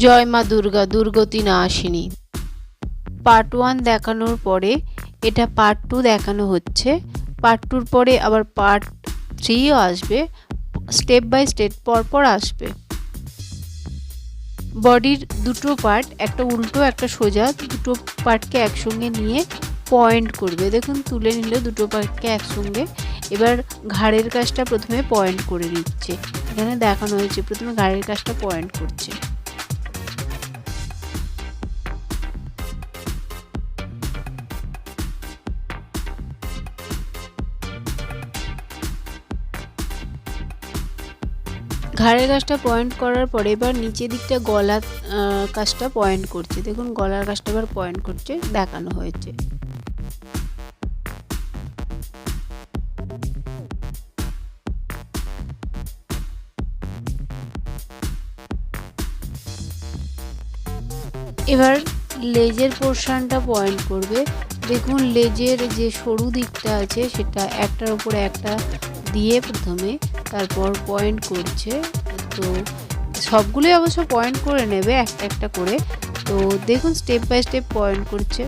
জয় মা দুর্গা, দুর্গতি নাশিনী। পার্ট 1 দেখানোর পরে এটা পার্ট 2 দেখানো হচ্ছে। পার্ট 2 পরে আবার পার্ট 3ও আসবে, স্টেপ বাই স্টেপ পরপর আসবে। বডির দুটো পার্ট, একটা উল্টো একটা সোজা, দুটো পার্টকে একসঙ্গে নিয়ে পয়েন্ট করবে। দেখুন তুলে নিলে দুটো পার্টকে একসঙ্গে। এবার ঘাড়ের কাজটা প্রথমে পয়েন্ট করে দিচ্ছে। এখানে দেখানো হয়েছে প্রথমে ঘাড়ের কাজটা পয়েন্ট করছে। ঘাড়ের কাজটা পয়েন্ট করার পরে এবার নিচের দিকটা গলার কাজটা পয়েন্ট করছে। দেখুন গলার কাজটা এবার পয়েন্ট করছে, দেখানো হয়েছে। এবার লেজের পোর্শনটা পয়েন্ট করবে। দেখুন লেজের যে সরু দিকটা আছে সেটা একটার উপরে একটা দিয়ে প্রথমে, তারপর পয়েন্ট করছে। তো সবগুলোই অবশ্য পয়েন্ট করে নেবে একটা একটা করে। তো দেখুন স্টেপ বাই স্টেপ পয়েন্ট করছে।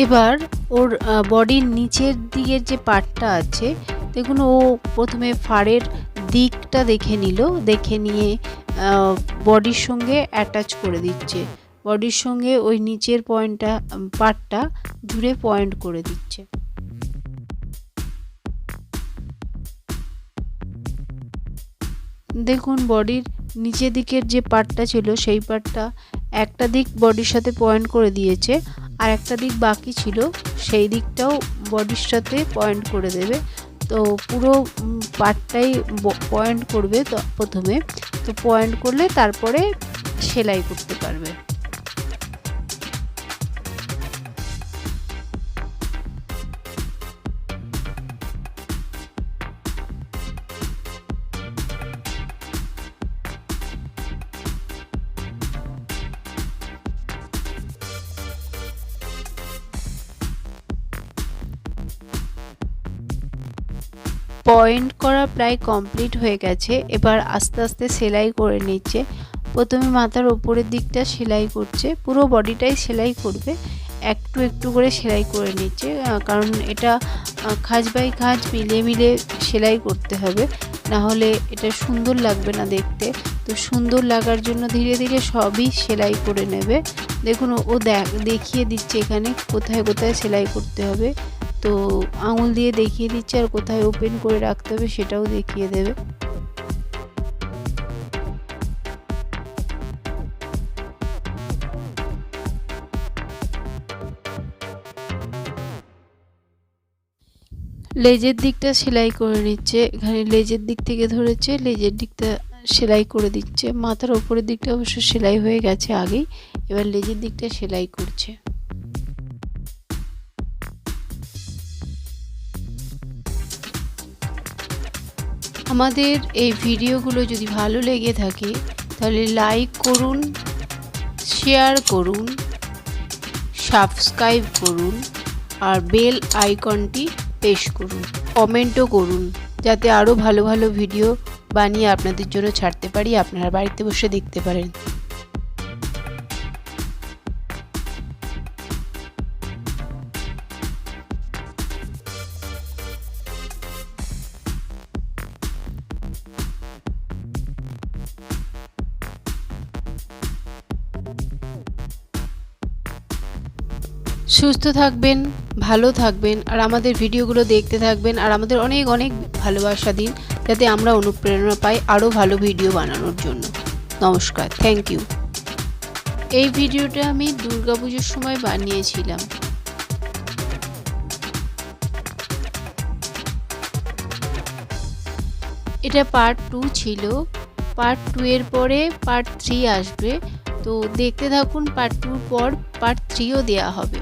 এবার ওর বডির নিচের দিকের যে পার্টটা আছে, দেখুন ও প্রথমে ফাড়ের দিকটা দেখে নিল, দেখে নিয়ে বডির সঙ্গে অ্যাটাচ করে দিচ্ছে। বডির সঙ্গে ওই নিচের পার্টটা জুড়ে পয়েন্ট করে দিচ্ছে। দেখুন বডির নিচের দিকের যে পার্টটা ছিল সেই পার্টটা একটা দিক বডির সাথে পয়েন্ট করে দিয়েছে, আর একটা দিক বাকি ছিল সেই দিকটাও বডির সাথে পয়েন্ট করে দেবে। তো পুরো পার্টটাই পয়েন্ট করবে তো প্রথমে। তো পয়েন্ট করলে তারপরে সেলাই করতে পারবে। পয়েন্ট করা প্রায় কমপ্লিট হয়ে গেছে। এবার আস্তে আস্তে সেলাই করে নিচ্ছে। প্রথমে মাথার ওপরের দিকটা সেলাই করছে, পুরো বডিটাই সেলাই করবে, একটু একটু করে সেলাই করে নিচ্ছে। কারণ এটা খাঁজ বাই খাঁজ মিলিয়ে মিলিয়ে সেলাই করতে হবে, না হলে এটা সুন্দর লাগবে না দেখতে। তো সুন্দর লাগার জন্য ধীরে ধীরে সবই সেলাই করে নেবে। দেখুন ও দেখিয়ে দিচ্ছে এখানে কোথায় কোথায় সেলাই করতে হবে। তো আঙুল দিয়ে দেখিয়ে দিচ্ছে, আর কোথায় ওপেন করে রাখতে হবে সেটাও দেখিয়ে দেবে। লেজের দিকটা সেলাই করে নিচ্ছে। এখানে লেজের দিক থেকে ধরেছে, লেজের দিকটা সেলাই করে দিচ্ছে। মাথার ওপরের দিকটা অবশ্য সেলাই হয়ে গেছে আগেই, এবার লেজের দিকটা সেলাই করছে। আমাদের এই ভিডিওগুলো যদি ভালো লেগে থাকে তাহলে লাইক করুন, শেয়ার করুন, সাবস্ক্রাইব করুন, আর বেল আইকনটি প্রেস করুন, কমেন্টও করুন, যাতে আরও ভালো ভালো ভিডিও বানিয়ে আপনাদের জন্য ছাড়তে পারি, আপনারা বাড়িতে বসে দেখতে পারেন। সুস্থ থাকবেন, ভালো থাকবেন, আর আমাদের ভিডিওগুলো দেখতে থাকবেন, আর আমাদের অনেক অনেক ভালোবাসা দিন, যাতে আমরা অনুপ্রেরণা পাই আরও ভালো ভিডিও বানানোর জন্য। নমস্কার, থ্যাংক ইউ। এই ভিডিওটা আমি দুর্গাপুজোর সময় বানিয়েছিলাম। এটা পার্ট 2 ছিল। পার্ট 2 এর পরে পার্ট 3 আসবে। তো দেখতে থাকুন, পার্ট 2 পর পার্ট 3ও দেওয়া হবে।